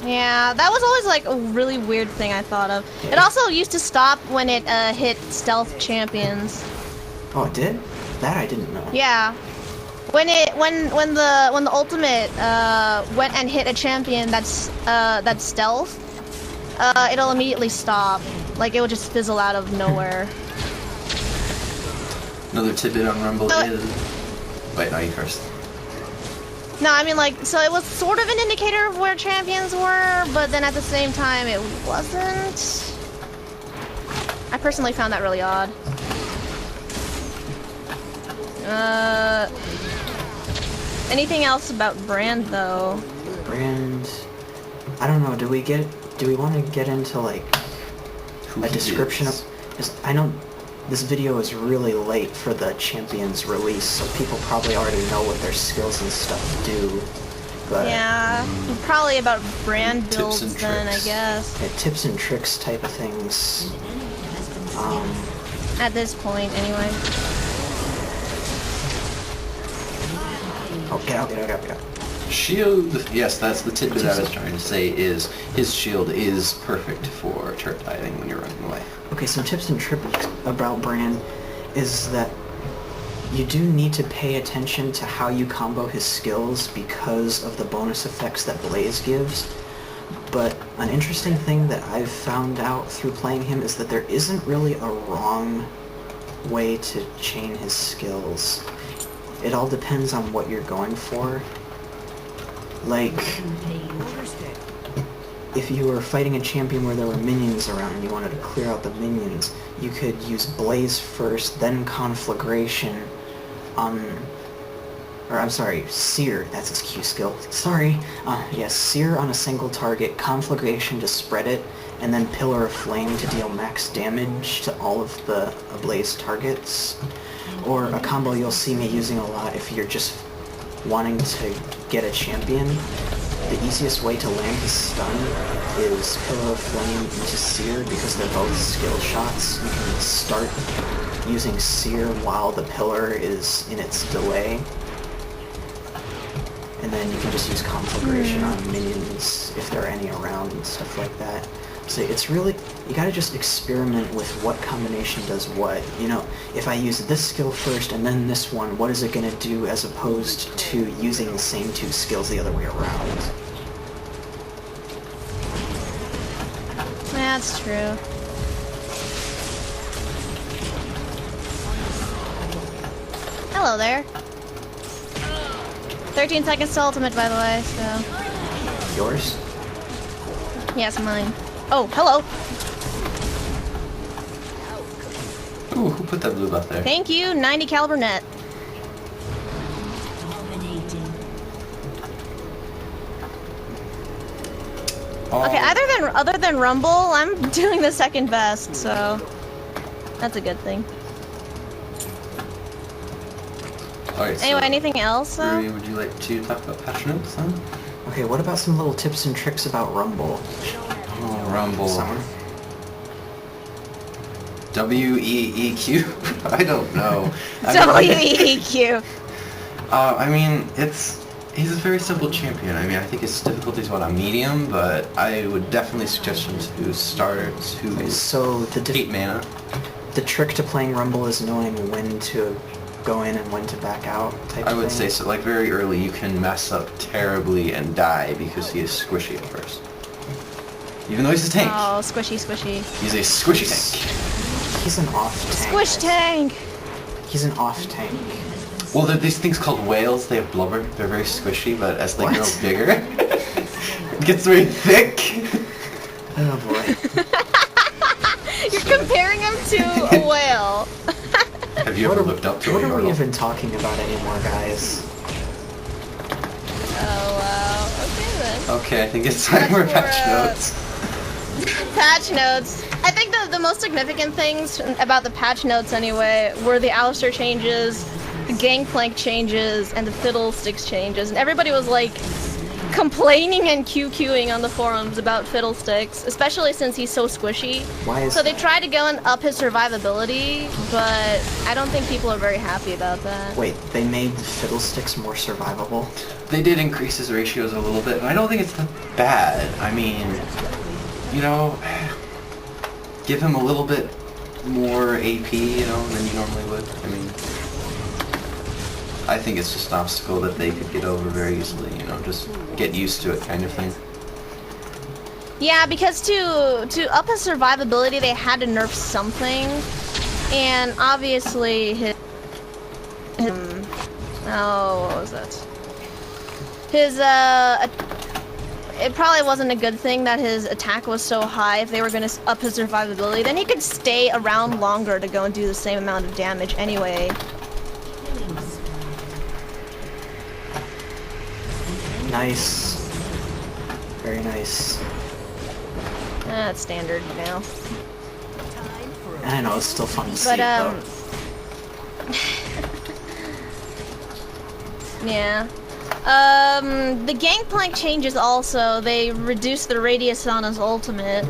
Yeah, that was always like a really weird thing I thought of. Yeah. It also used to stop when it hit stealth champions. Oh, it did? That I didn't know. Yeah. When the ultimate went and hit a champion that's stealth, it'll immediately stop. Like it will just fizzle out of nowhere. Another tidbit on Rumble is... Wait, no, you first. No, I mean like, so it was sort of an indicator of where champions were, but then at the same time it wasn't. I personally found that really odd. Anything else about Brand though? Brand, I don't know. Do we want to get into like a description of? Because I know this video is really late for the champions release, so people probably already know what their skills and stuff do. But yeah, probably about Brand builds then, I guess. Yeah, tips and tricks type of things. At this point, anyway. Oh, get out. Shield, yes, that's the tidbit I was trying to say, is his shield is perfect for turret diving when you're running away. Okay, some tips and tricks about Brand is that you do need to pay attention to how you combo his skills because of the bonus effects that Blaze gives. But an interesting thing that I've found out through playing him is that there isn't really a wrong way to chain his skills. It all depends on what you're going for. Like, if you were fighting a champion where there were minions around and you wanted to clear out the minions, you could use Blaze first, then Conflagration Seer, that's his Q skill. Sorry. Yes, Seer on a single target, Conflagration to spread it, and then Pillar of Flame to deal max damage to all of the Blaze targets. Or a combo you'll see me using a lot if you're just wanting to get a champion. The easiest way to land his stun is Pillar of Flame into Seer because they're both skill shots. You can start using Seer while the Pillar is in its delay. And then you can just use Conflagration on minions if there are any around and stuff like that. So it's really, you gotta just experiment with what combination does what. You know, if I use this skill first and then this one, what is it gonna do as opposed to using the same two skills the other way around? That's true. Hello there. 13 seconds to ultimate, by the way, so... Yours? Yes, mine. Oh, hello! Ooh, who put that blue buff there? Thank you, 90 caliber net. Okay, other than Rumble, I'm doing the second best, so... That's a good thing. Alright, anyway, so anything else? Rui, would you like to talk about patch notes then? Okay, what about some little tips and tricks about Rumble? Oh, Rumble. Summer? W-E-E-Q? I don't know. W-E-E-Q. I mean, he's a very simple champion. I mean, I think his difficulty is on medium, but I would definitely suggest him to start to so the 8 mana. The trick to playing Rumble is knowing when to go in and when to back out type I would thing. say so. Like, very early, you can mess up terribly and die because he is squishy at first. Even though he's a tank. Oh, squishy, squishy. He's a squishy tank. He's an off tank. Squish tank! He's an off tank. Well, there are these things called whales. They have blubber. They're very squishy, but as they grow bigger, it gets very thick. Oh boy. You're comparing him to a whale. Have you ever looked up to What a are we whale? even talking about anymore, guys? Oh, wow. Okay, then. Okay, I think it's time for patch notes. Patch notes. I think the most significant things about the patch notes, anyway, were the Alistair changes, the Gangplank changes, and the Fiddlesticks changes. And everybody was like, complaining and QQing on the forums about Fiddlesticks, especially since he's so squishy. Why is so they that? tried to go and up his survivability, but I don't think people are very happy about that. Wait, they made Fiddlesticks more survivable? They did increase his ratios a little bit, and I don't think it's that bad. I mean, you know, give him a little bit more AP, you know, than you normally would. I mean, I think it's just an obstacle that they could get over very easily, you know, just get used to it kind of thing. Yeah, because to up his survivability, they had to nerf something, and obviously his oh, what was that? His it probably wasn't a good thing that his attack was so high. If they were going to up his survivability, then he could stay around longer to go and do the same amount of damage anyway. Nice. Very nice. That's standard now. I know, it's still fun to see it, though. Yeah. The Gangplank changes also, they reduced the radius on his ultimate,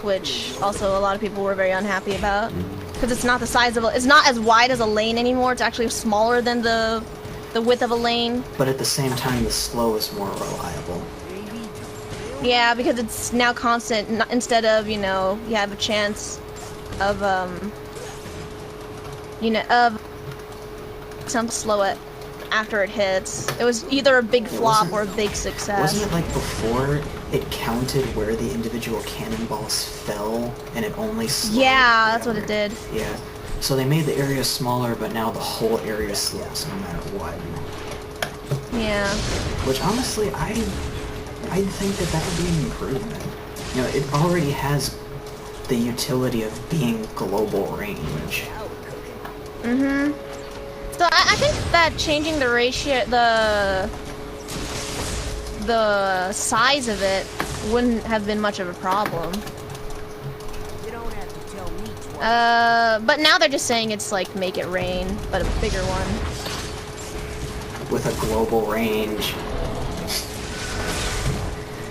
which also a lot of people were very unhappy about. Because it's not the size of it's not as wide as a lane anymore, it's actually smaller than the width of a lane. But at the same time, the slow is more reliable. Yeah, because it's now constant, instead of, you know, you have a chance of, you know, of some slow it after it hits. It was either a big flop or a big success. Wasn't it like before it counted where the individual cannonballs fell and it only slowed? Yeah, that's what it did. Yeah. So they made the area smaller, but now the whole area slows no matter what. Yeah. Which honestly, I'd think that would be an improvement. You know, it already has the utility of being global range. Mm-hmm. So I think that changing the ratio, the size of it wouldn't have been much of a problem. But now they're just saying it's like make it rain, but a bigger one. With a global range.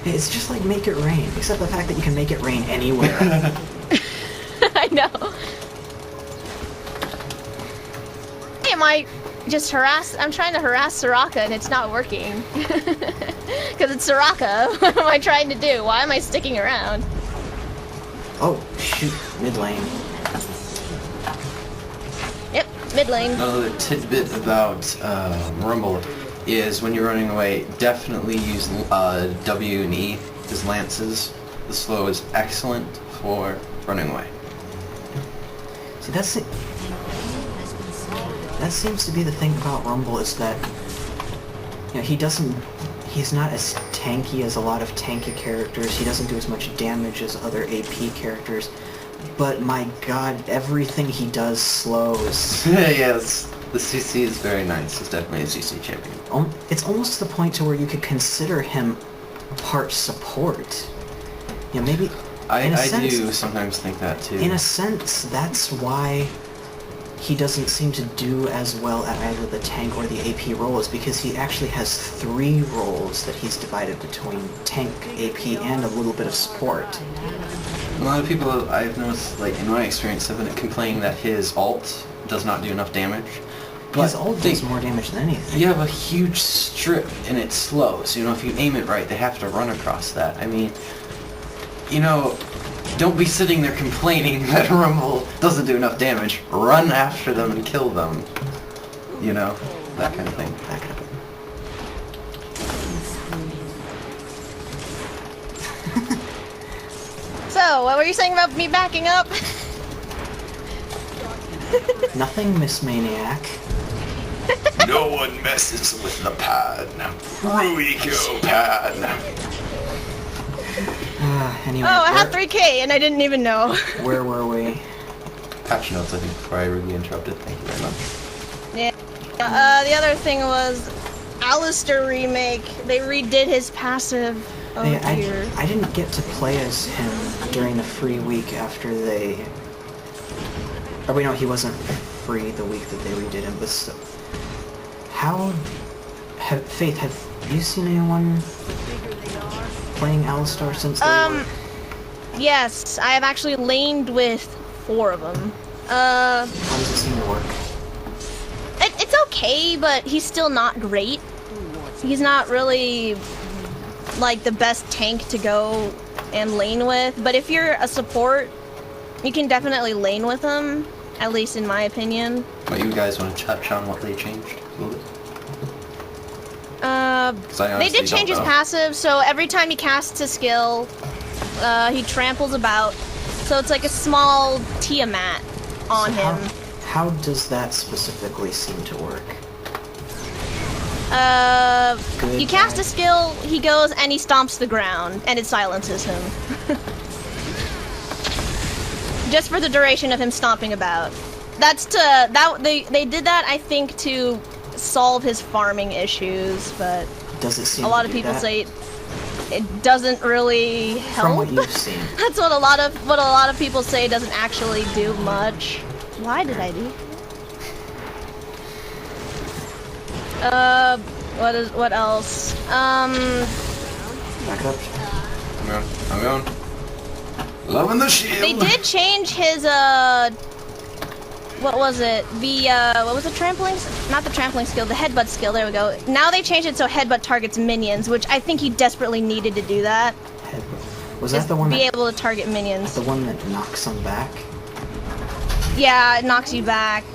It's just like make it rain, except the fact that you can make it rain anywhere. I know. Am I just I'm trying to harass Soraka and it's not working. Because it's Soraka. What am I trying to do? Why am I sticking around? Oh, shoot. Mid lane. Yep, mid lane. Another tidbit about Rumble is when you're running away, definitely use W and E as lances. The slow is excellent for running away. See, that's it. That seems to be the thing about Rumble, is that, you know, he's not as tanky as a lot of tanky characters. He doesn't do as much damage as other AP characters. But my god, everything he does slows. Yes, the CC is very nice. It's definitely a CC champion. It's almost to the point to where you could consider him part support. You know, maybe... I do sometimes think that too. In a sense, that's why he doesn't seem to do as well at either the tank or the AP role, is because he actually has 3 roles that he's divided between tank, AP, and a little bit of support. A lot of people I've noticed, like in my experience, have been complaining that his ult does not do enough damage. But his ult does more damage than anything. You have a huge strip and it's slow, so you know, if you aim it right, they have to run across that. I mean, you know, don't be sitting there complaining that Rumble doesn't do enough damage. Run after them and kill them. You know, that kind of thing. That kind of thing. So, what were you saying about me backing up? Nothing, Miss Maniac. No one messes with the pad. Ruiko pad. Anyway, Oh, I have 3K and I didn't even know. Where were we? Patch notes, I think, before I rudely interrupted. Thank you very much. Yeah. The other thing was Alistair remake. They redid his passive. Oh Hey, dear. I didn't get to play as him during the free week after they... Or wait, no, he wasn't free the week that they redid him, but still. How Faith, have you seen anyone playing Alistar since they were... Yes, I have actually laned with 4 of them. How does it seem to work? It's okay, but he's still not great. He's not really, like, the best tank to go and lane with, but if you're a support, you can definitely lane with him, at least in my opinion. But you guys want to touch on what they changed a little bit? They did change his passive, so every time he casts a skill, he tramples about, so it's like a small Tiamat on him. How does that specifically seem to work? You cast a skill, he goes and he stomps the ground, and it silences him. Just for the duration of him stomping about. That's they did that, I think, to solve his farming issues, but does it seem a lot of people say it doesn't really help. From what you've seen. That's what a lot of people say doesn't actually do much. Why did I do? What else? Back up. I'm going. Loving the shield. They did change his what was it? What was the trampling? Not the trampling skill, the headbutt skill. There we go. Now they changed it so headbutt targets minions, which I think he desperately needed to do that. Headbutt. Was that the one? Be able to target minions. The one that knocks them back. Yeah, it knocks you back.